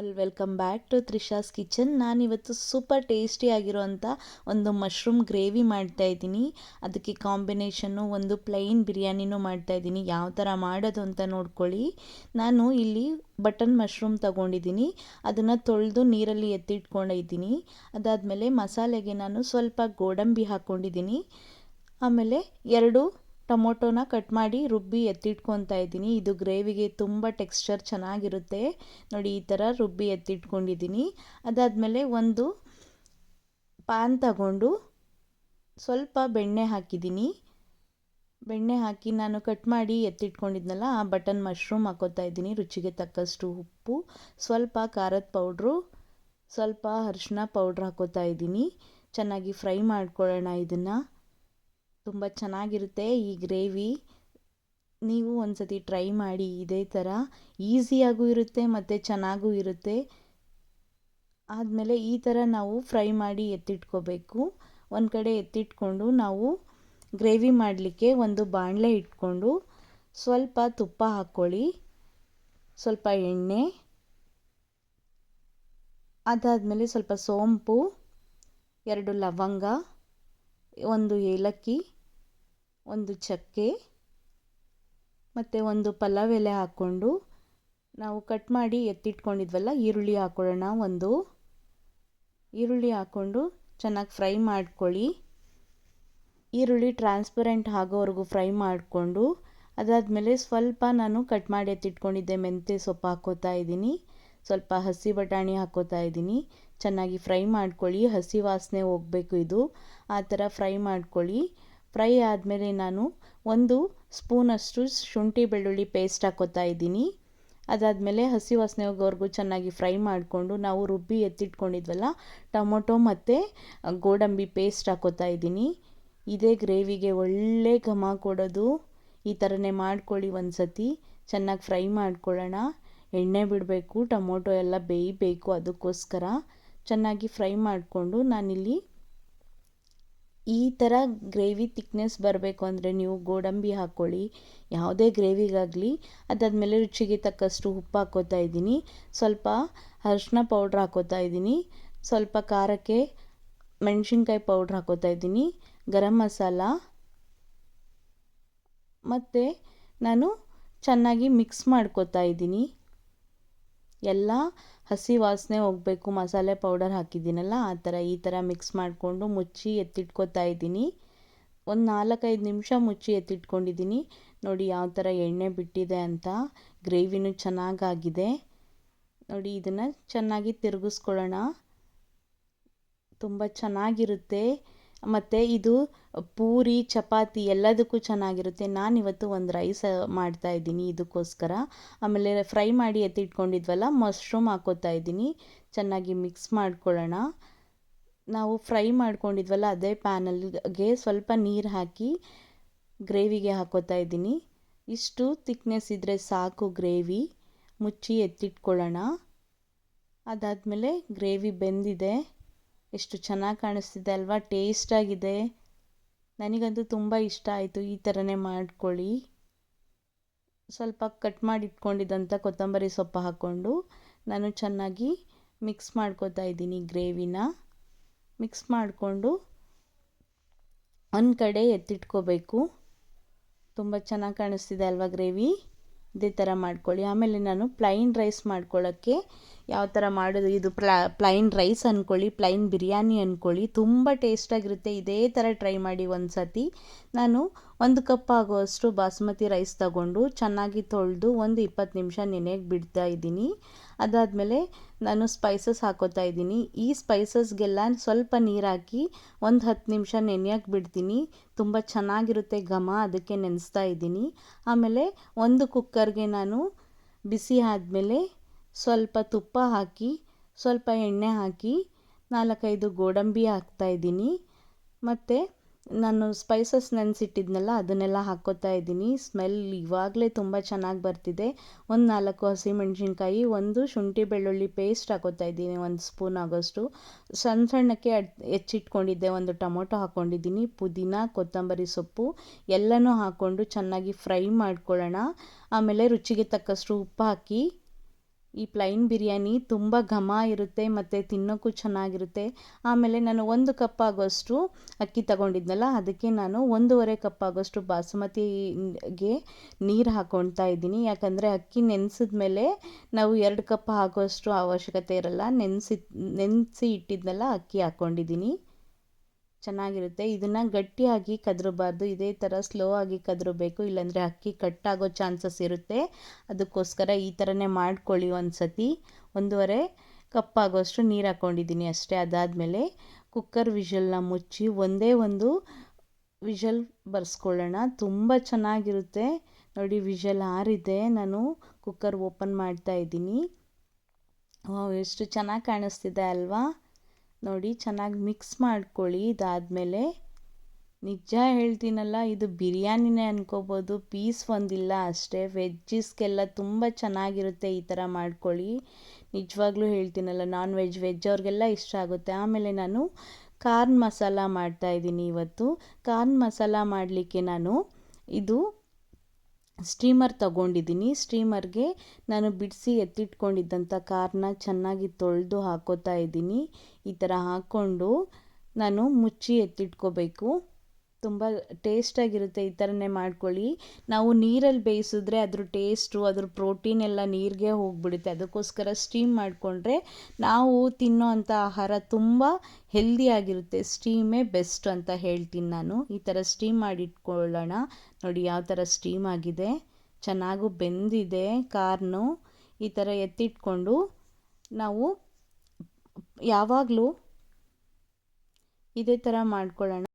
All welcome back to Trisha's kitchen. ನಾನಿವತ್ತು super ಟೇಸ್ಟಿಯಾಗಿರೋಂಥ ಒಂದು ಮಶ್ರೂಮ್ ಗ್ರೇವಿ ಮಾಡ್ತಾಯಿದ್ದೀನಿ. ಅದಕ್ಕೆ ಕಾಂಬಿನೇಷನ್ನು ಒಂದು ಪ್ಲೈನ್ ಬಿರಿಯಾನಿನೂ ಮಾಡ್ತಾಯಿದ್ದೀನಿ. ಯಾವ ಥರ ಮಾಡೋದು ಅಂತ ನೋಡ್ಕೊಳ್ಳಿ. ನಾನು ಇಲ್ಲಿ ಬಟನ್ ಮಶ್ರೂಮ್ ತೊಗೊಂಡಿದ್ದೀನಿ. ಅದನ್ನು ತೊಳೆದು ನೀರಲ್ಲಿ ಎತ್ತಿಟ್ಕೊಂಡಿದ್ದೀನಿ. ಅದಾದಮೇಲೆ ಮಸಾಲೆಗೆ ನಾನು ಸ್ವಲ್ಪ ಗೋಡಂಬಿ ಹಾಕ್ಕೊಂಡಿದ್ದೀನಿ. ಆಮೇಲೆ 2 ಟೊಮೊಟೊನ ಕಟ್ ಮಾಡಿ ರುಬ್ಬಿ ಎತ್ತಿಟ್ಕೊತಾ ಇದ್ದೀನಿ. ಇದು ಗ್ರೇವಿಗೆ ತುಂಬ ಟೆಕ್ಸ್ಚರ್ ಚೆನ್ನಾಗಿರುತ್ತೆ. ನೋಡಿ, ಈ ಥರ ರುಬ್ಬಿ ಎತ್ತಿಟ್ಕೊಂಡಿದ್ದೀನಿ. ಅದಾದಮೇಲೆ ಒಂದು ಪ್ಯಾನ್ ತಗೊಂಡು ಸ್ವಲ್ಪ ಬೆಣ್ಣೆ ಹಾಕಿದ್ದೀನಿ. ಬೆಣ್ಣೆ ಹಾಕಿ ನಾನು ಕಟ್ ಮಾಡಿ ಎತ್ತಿಟ್ಕೊಂಡಿದ್ನಲ್ಲ ಆ ಬಟನ್ ಮಶ್ರೂಮ್ ಹಾಕೋತಾ ಇದ್ದೀನಿ. ರುಚಿಗೆ ತಕ್ಕಷ್ಟು ಉಪ್ಪು, ಸ್ವಲ್ಪ ಖಾರದ ಪೌಡ್ರು, ಸ್ವಲ್ಪ ಅರಿಶಿನ ಪೌಡ್ರ್ ಹಾಕೋತಾ ಇದ್ದೀನಿ. ಚೆನ್ನಾಗಿ ಫ್ರೈ ಮಾಡ್ಕೊಳ್ಳೋಣ. ಇದನ್ನು ತುಂಬ ಚೆನ್ನಾಗಿರುತ್ತೆ ಈ ಗ್ರೇವಿ. ನೀವು ಒಂದ್ಸತಿ ಟ್ರೈ ಮಾಡಿ. ಇದೇ ಥರ ಈಸಿಯಾಗೂ ಇರುತ್ತೆ ಮತ್ತು ಚೆನ್ನಾಗೂ ಇರುತ್ತೆ. ಆದಮೇಲೆ ಈ ಥರ ನಾವು ಫ್ರೈ ಮಾಡಿ ಎತ್ತಿಟ್ಕೋಬೇಕು. ಒಂದು ಕಡೆ ಎತ್ತಿಟ್ಕೊಂಡು ನಾವು ಗ್ರೇವಿ ಮಾಡಲಿಕ್ಕೆ ಒಂದು ಬಾಣಲೆ ಇಟ್ಕೊಂಡು ಸ್ವಲ್ಪ ತುಪ್ಪ ಹಾಕ್ಕೊಳ್ಳಿ, ಸ್ವಲ್ಪ ಎಣ್ಣೆ, ಅದಾದಮೇಲೆ ಸ್ವಲ್ಪ ಸೋಂಪು, 2 ಲವಂಗ, 1 ಏಲಕ್ಕಿ, 1 ಚಕ್ಕೆ ಮತ್ತು 1 ಪಲಾವ್ ಎಲೆ ಹಾಕ್ಕೊಂಡು ನಾವು ಕಟ್ ಮಾಡಿ ಎತ್ತಿಟ್ಕೊಂಡಿದ್ವಲ್ಲ ಈರುಳ್ಳಿ ಹಾಕ್ಕೊಳ್ಳೋಣ. 1 ಈರುಳ್ಳಿ ಹಾಕ್ಕೊಂಡು ಚೆನ್ನಾಗಿ ಫ್ರೈ ಮಾಡ್ಕೊಳ್ಳಿ. ಈರುಳ್ಳಿ ಟ್ರಾನ್ಸ್ಪರೆಂಟ್ ಆಗೋವರೆಗೂ ಫ್ರೈ ಮಾಡಿಕೊಂಡು ಅದಾದಮೇಲೆ ಸ್ವಲ್ಪ ನಾನು ಕಟ್ ಮಾಡಿ ಎತ್ತಿಟ್ಕೊಂಡಿದ್ದೆ ಮೆಂತ್ಯ ಸೊಪ್ಪು ಹಾಕ್ಕೋತಾ ಇದ್ದೀನಿ. ಸ್ವಲ್ಪ ಹಸಿ ಬಟಾಣಿ ಹಾಕ್ಕೋತಾ ಇದ್ದೀನಿ. ಚೆನ್ನಾಗಿ ಫ್ರೈ ಮಾಡ್ಕೊಳ್ಳಿ. ಹಸಿ ವಾಸನೆ ಹೋಗಬೇಕು. ಇದು ಆ ಥರ ಫ್ರೈ ಮಾಡ್ಕೊಳ್ಳಿ. ಫ್ರೈ ಆದಮೇಲೆ ನಾನು 1 ಸ್ಪೂನಷ್ಟು ಶುಂಠಿ ಬೆಳ್ಳುಳ್ಳಿ ಪೇಸ್ಟ್ ಹಾಕ್ಕೋತಾ ಇದ್ದೀನಿ. ಅದಾದಮೇಲೆ ಹಸಿ ವಾಸನೆ ಹೋಗೋವರೆಗೂ ಚೆನ್ನಾಗಿ ಫ್ರೈ ಮಾಡಿಕೊಂಡು ನಾವು ರುಬ್ಬಿ ಎತ್ತಿಟ್ಕೊಂಡಿದ್ವಲ್ಲ ಟೊಮೊಟೊ ಮತ್ತು ಗೋಡಂಬಿ ಪೇಸ್ಟ್ ಹಾಕ್ಕೋತಾ ಇದ್ದೀನಿ. ಇದೇ ಗ್ರೇವಿಗೆ ಒಳ್ಳೆ ಘಮ ಕೊಡೋದು. ಈ ಥರನೇ ಮಾಡ್ಕೊಳ್ಳಿ ಒಂದು ಸತಿ. ಚೆನ್ನಾಗಿ ಫ್ರೈ ಮಾಡ್ಕೊಳ್ಳೋಣ. ಎಣ್ಣೆ ಬಿಡಬೇಕು, ಟೊಮೊಟೊ ಎಲ್ಲ ಬೇಯಬೇಕು. ಅದಕ್ಕೋಸ್ಕರ ಚೆನ್ನಾಗಿ ಫ್ರೈ ಮಾಡಿಕೊಂಡು ನಾನಿಲ್ಲಿ ಈ ಥರ ಗ್ರೇವಿ ತಿಕ್ನೆಸ್ ಬರಬೇಕು ಅಂದರೆ ನೀವು ಗೋಡಂಬಿ ಹಾಕ್ಕೊಳ್ಳಿ, ಯಾವುದೇ ಗ್ರೇವಿಗಾಗಲಿ. ಅದಾದಮೇಲೆ ರುಚಿಗೆ ತಕ್ಕಷ್ಟು ಉಪ್ಪು ಹಾಕ್ಕೋತಾ ಇದ್ದೀನಿ. ಸ್ವಲ್ಪ ಅರಿಶಿನ ಪೌಡ್ರ್ ಹಾಕ್ಕೋತಾ ಇದ್ದೀನಿ. ಸ್ವಲ್ಪ ಖಾರಕ್ಕೆ ಮೆಣಸಿನ್ಕಾಯಿ ಪೌಡ್ರ್ ಹಾಕ್ಕೋತಾ ಇದ್ದೀನಿ. ಗರಂ ಮಸಾಲ ಮತ್ತು ನಾನು ಚೆನ್ನಾಗಿ ಮಿಕ್ಸ್ ಮಾಡ್ಕೋತಾ ಇದ್ದೀನಿ. ಎಲ್ಲ ಹಸಿ ವಾಸನೆ ಹೋಗಬೇಕು. ಮಸಾಲೆ ಪೌಡರ್ ಹಾಕಿದ್ದೀನಲ್ಲ ಆ ಥರ ಈ ಥರ ಮಿಕ್ಸ್ ಮಾಡಿಕೊಂಡು ಮುಚ್ಚಿ ಎತ್ತಿಟ್ಕೋತಾ ಇದ್ದೀನಿ. ಒಂದು 4-5 ನಿಮಿಷ ಮುಚ್ಚಿ ಎತ್ತಿಟ್ಕೊಂಡಿದ್ದೀನಿ. ನೋಡಿ ಯಾವ ಥರ ಎಣ್ಣೆ ಬಿಟ್ಟಿದೆ ಅಂತ. ಗ್ರೇವಿನೂ ಚೆನ್ನಾಗಾಗಿದೆ. ನೋಡಿ, ಇದನ್ನು ಚೆನ್ನಾಗಿ ತಿರುಗಿಸ್ಕೊಳ್ಳೋಣ. ತುಂಬ ಚೆನ್ನಾಗಿರುತ್ತೆ ಮತ್ತು ಇದು ಪೂರಿ ಚಪಾತಿ ಎಲ್ಲದಕ್ಕೂ ಚೆನ್ನಾಗಿರುತ್ತೆ. ನಾನಿವತ್ತು ಒಂದು ರೈಸ್ ಮಾಡ್ತಾಯಿದ್ದೀನಿ ಇದಕ್ಕೋಸ್ಕರ. ಆಮೇಲೆ ಫ್ರೈ ಮಾಡಿ ಎತ್ತಿಟ್ಕೊಂಡಿದ್ವಲ್ಲ ಮಶ್ರೂಮ್ ಹಾಕ್ಕೋತಾ ಇದ್ದೀನಿ. ಚೆನ್ನಾಗಿ ಮಿಕ್ಸ್ ಮಾಡ್ಕೊಳ್ಳೋಣ. ನಾವು ಫ್ರೈ ಮಾಡ್ಕೊಂಡಿದ್ವಲ್ಲ ಅದೇ ಪ್ಯಾನಲ್ಲಿಗೆ ಸ್ವಲ್ಪ ನೀರು ಹಾಕಿ ಗ್ರೇವಿಗೆ ಹಾಕ್ಕೋತಾ ಇದ್ದೀನಿ. ಇಷ್ಟು ಥಿಕ್ನೆಸ್ ಇದ್ದರೆ ಸಾಕು ಗ್ರೇವಿ. ಮುಚ್ಚಿ ಎತ್ತಿಟ್ಕೊಳ್ಳೋಣ. ಅದಾದಮೇಲೆ ಗ್ರೇವಿ ಬೆಂದಿದೆ. ಎಷ್ಟು ಚೆನ್ನಾಗಿ ಕಾಣಿಸ್ತಿದೆ ಅಲ್ವಾ? ಟೇಸ್ಟಾಗಿದೆ. ನನಗಂತೂ ತುಂಬ ಇಷ್ಟ ಆಯಿತು. ಈ ಥರನೇ ಮಾಡ್ಕೊಳ್ಳಿ. ಸ್ವಲ್ಪ ಕಟ್ ಮಾಡಿ ಇಟ್ಕೊಂಡಿದ್ದಂಥ ಕೊತ್ತಂಬರಿ ಸೊಪ್ಪು ಹಾಕ್ಕೊಂಡು ನಾನು ಚೆನ್ನಾಗಿ ಮಿಕ್ಸ್ ಮಾಡ್ಕೋತಾ ಇದ್ದೀನಿ. ಗ್ರೇವಿನ ಮಿಕ್ಸ್ ಮಾಡಿಕೊಂಡು ಒಂದು ಕಡೆ ಎತ್ತಿಟ್ಕೋಬೇಕು. ತುಂಬ ಚೆನ್ನಾಗಿ ಕಾಣಿಸ್ತಿದೆ ಅಲ್ವಾ ಗ್ರೇವಿ? ಇದೇ ಥರ ಮಾಡ್ಕೊಳ್ಳಿ. ಆಮೇಲೆ ನಾನು ಪ್ಲೈನ್ ರೈಸ್ ಮಾಡ್ಕೊಳ್ಳೋಕ್ಕೆ ಯಾವ ಥರ ಮಾಡೋದು, ಇದು ಪ್ಲೈನ್ ರೈಸ್ ಅಂದ್ಕೊಳ್ಳಿ, ಪ್ಲೈನ್ ಬಿರಿಯಾನಿ ಅಂದ್ಕೊಳ್ಳಿ, ತುಂಬ ಟೇಸ್ಟಾಗಿರುತ್ತೆ. ಇದೇ ಥರ ಟ್ರೈ ಮಾಡಿ ಒಂದು ಸತಿ. ನಾನು 1 ಕಪ್ ಆಗುವಷ್ಟು ಬಾಸುಮತಿ ರೈಸ್ ತಗೊಂಡು ಚೆನ್ನಾಗಿ ತೊಳೆದು ಒಂದು 20 ನಿಮಿಷ ನೆನೆಯಕ್ಕೆ ಬಿಡ್ತಾ ಇದ್ದೀನಿ. ಅದಾದಮೇಲೆ ನಾನು ಸ್ಪೈಸಸ್ ಹಾಕ್ಕೋತಾ ಇದ್ದೀನಿ. ಈ ಸ್ಪೈಸಸ್ಗೆಲ್ಲ ಸ್ವಲ್ಪ ನೀರು ಹಾಕಿ ಒಂದು 10 ನಿಮಿಷ ನೆನೆಯಕ್ಕೆ ಬಿಡ್ತೀನಿ. ತುಂಬ ಚೆನ್ನಾಗಿರುತ್ತೆ ಘಮ, ಅದಕ್ಕೆ ನೆನೆಸ್ತಾ ಇದ್ದೀನಿ. ಆಮೇಲೆ ಒಂದು ಕುಕ್ಕರ್ಗೆ ನಾನು ಬಿಸಿ ಆದಮೇಲೆ ಸ್ವಲ್ಪ ತುಪ್ಪ ಹಾಕಿ ಸ್ವಲ್ಪ ಎಣ್ಣೆ ಹಾಕಿ 4-5 ಗೋಡಂಬಿ ಹಾಕ್ತಾಯಿದ್ದೀನಿ. ಮತ್ತು ನಾನು ಸ್ಪೈಸಸ್ ನೆನೆಸಿಟ್ಟಿದ್ನಲ್ಲ ಅದನ್ನೆಲ್ಲ ಹಾಕ್ಕೋತಾ ಇದ್ದೀನಿ. ಸ್ಮೆಲ್ ಇವಾಗಲೇ ತುಂಬ ಚೆನ್ನಾಗಿ ಬರ್ತಿದೆ. ಒಂದು 4 ಹಸಿಮೆಣ್ಸಿನ್ಕಾಯಿ, 1 ಶುಂಠಿ ಬೆಳ್ಳುಳ್ಳಿ ಪೇಸ್ಟ್ ಹಾಕ್ಕೋತಾ ಇದ್ದೀನಿ, 1 ಸ್ಪೂನ್ ಆಗೋಷ್ಟು. ಸಣ್ಣಕ್ಕೆ ಹೆಚ್ಚಿಟ್ಕೊಂಡಿದ್ದೆ 1 ಟೊಮೊಟೊ ಹಾಕ್ಕೊಂಡಿದ್ದೀನಿ. ಪುದೀನ, ಕೊತ್ತಂಬರಿ ಸೊಪ್ಪು ಎಲ್ಲನೂ ಹಾಕ್ಕೊಂಡು ಚೆನ್ನಾಗಿ ಫ್ರೈ ಮಾಡ್ಕೊಳ್ಳೋಣ. ಆಮೇಲೆ ರುಚಿಗೆ ತಕ್ಕಷ್ಟು ಉಪ್ಪು ಹಾಕಿ ಈ ಪ್ಲೈನ್ ಬಿರಿಯಾನಿ ತುಂಬ ಘಮ ಇರುತ್ತೆ ಮತ್ತು ತಿನ್ನೋಕ್ಕೂ ಚೆನ್ನಾಗಿರುತ್ತೆ. ಆಮೇಲೆ ನಾನು 1 ಕಪ್ ಆಗೋಷ್ಟು ಅಕ್ಕಿ ತಗೊಂಡಿದ್ನಲ್ಲ, ಅದಕ್ಕೆ ನಾನು 1.5 ಕಪ್ ಆಗೋಷ್ಟು ಬಾಸುಮತಿಗೆ ನೀರು ಹಾಕ್ಕೊಳ್ತಾ ಇದ್ದೀನಿ. ಯಾಕಂದರೆ ಅಕ್ಕಿ ನೆನೆಸಿದ ಮೇಲೆ ನಾವು 2 ಕಪ್ ಆಗೋಷ್ಟು ಅವಶ್ಯಕತೆ ಇರಲ್ಲ. ನೆನೆಸಿ ಇಟ್ಟಿದ್ನೆಲ್ಲ ಅಕ್ಕಿ ಹಾಕ್ಕೊಂಡಿದ್ದೀನಿ. ಚೆನ್ನಾಗಿರುತ್ತೆ. ಇದನ್ನು ಗಟ್ಟಿಯಾಗಿ ಕದರಬಾರ್ದು, ಇದೇ ಥರ ಸ್ಲೋ ಆಗಿ ಕದರಬೇಕು, ಇಲ್ಲಾಂದರೆ ಅಕ್ಕಿ ಕಟ್ಟಾಗೋ ಚಾನ್ಸಸ್ ಇರುತ್ತೆ. ಅದಕ್ಕೋಸ್ಕರ ಈ ಥರನೇ ಮಾಡ್ಕೊಳ್ಳಿ ಒಂದು ಸತಿ. 1.5 ಕಪ್ ಆಗೋಷ್ಟು ನೀರು ಹಾಕ್ಕೊಂಡಿದ್ದೀನಿ ಅಷ್ಟೇ. ಅದಾದಮೇಲೆ ಕುಕ್ಕರ್ ವಿಷಲ್ನ ಮುಚ್ಚಿ ಒಂದೇ ಒಂದು ವಿಷಲ್ ಬರ್ಸ್ಕೊಳ್ಳೋಣ. ತುಂಬ ಚೆನ್ನಾಗಿರುತ್ತೆ. ನೋಡಿ, ವಿಷಲ್ ಆರಿದೆ. ನಾನು ಕುಕ್ಕರ್ ಓಪನ್ ಮಾಡ್ತಾ ಇದ್ದೀನಿ. ಎಷ್ಟು ಚೆನ್ನಾಗಿ ಕಾಣಿಸ್ತಿದೆ ಅಲ್ವಾ? ನೋಡಿ, ಚೆನ್ನಾಗಿ ಮಿಕ್ಸ್ ಮಾಡ್ಕೊಳ್ಳಿ. ಇದಾದಮೇಲೆ ನಿಜ ಹೇಳ್ತೀನಲ್ಲ, ಇದು ಬಿರಿಯಾನಿನೇ ಅನ್ಕೋಬೋದು, ಪೀಸ್ ಒಂದಿಲ್ಲ ಅಷ್ಟೇ. ವೆಜ್ಜಿಸ್ಗೆಲ್ಲ ತುಂಬ ಚೆನ್ನಾಗಿರುತ್ತೆ. ಈ ಥರ ಮಾಡ್ಕೊಳ್ಳಿ. ನಿಜವಾಗ್ಲೂ ಹೇಳ್ತೀನಲ್ಲ, ನಾನ್ ವೆಜ್ ಅವ್ರಿಗೆಲ್ಲ ಇಷ್ಟ ಆಗುತ್ತೆ. ಆಮೇಲೆ ನಾನು ಕಾರ್ನ್ ಮಸಾಲ ಮಾಡ್ತಾಯಿದ್ದೀನಿ ಇವತ್ತು. ಕಾರ್ನ್ ಮಸಾಲ ಮಾಡಲಿಕ್ಕೆ ನಾನು ಇದು ಸ್ಟೀಮರ್ ತಗೊಂಡಿದ್ದೀನಿ. ಸ್ಟೀಮರ್ಗೆ ನಾನು ಬಿಡಿಸಿ ಎತ್ತಿಟ್ಕೊಂಡಿದ್ದಂಥ ಕಾರ್ನ ಚೆನ್ನಾಗಿ ತೊಳೆದು ಹಾಕೋತಾ ಇದ್ದೀನಿ. ಈ ಥರ ಹಾಕ್ಕೊಂಡು ನಾನು ಮುಚ್ಚಿ ಎತ್ತಿಟ್ಕೋಬೇಕು. ತುಂಬ ಟೇಸ್ಟಾಗಿರುತ್ತೆ. ಈ ಥರನೇ ಮಾಡ್ಕೊಳ್ಳಿ. ನಾವು ನೀರಲ್ಲಿ ಬೇಯಿಸಿದ್ರೆ ಅದ್ರ ಟೇಸ್ಟು, ಅದ್ರ ಪ್ರೋಟೀನ್ ಎಲ್ಲ ನೀರಿಗೆ ಹೋಗಿಬಿಡುತ್ತೆ. ಅದಕ್ಕೋಸ್ಕರ ಸ್ಟೀಮ್ ಮಾಡಿಕೊಂಡ್ರೆ ನಾವು ತಿನ್ನೋ ಅಂಥ ಆಹಾರ ತುಂಬ ಹೆಲ್ದಿಯಾಗಿರುತ್ತೆ. ಸ್ಟೀಮೇ ಬೆಸ್ಟ್ ಅಂತ ಹೇಳ್ತೀನಿ ನಾನು. ಈ ಥರ ಸ್ಟೀಮ್ ಮಾಡಿಟ್ಕೊಳ್ಳೋಣ. ನೋಡಿ ಯಾವ ಥರ ಸ್ಟೀಮ್ ಆಗಿದೆ, ಚೆನ್ನಾಗೂ ಬೆಂದಿದೆ ಕಾರ್ನು. ಈ ಥರ ಎತ್ತಿಟ್ಕೊಂಡು ನಾವು ಯಾವಾಗಲೂ ಇದೇ ಥರ ಮಾಡ್ಕೊಳ್ಳೋಣ.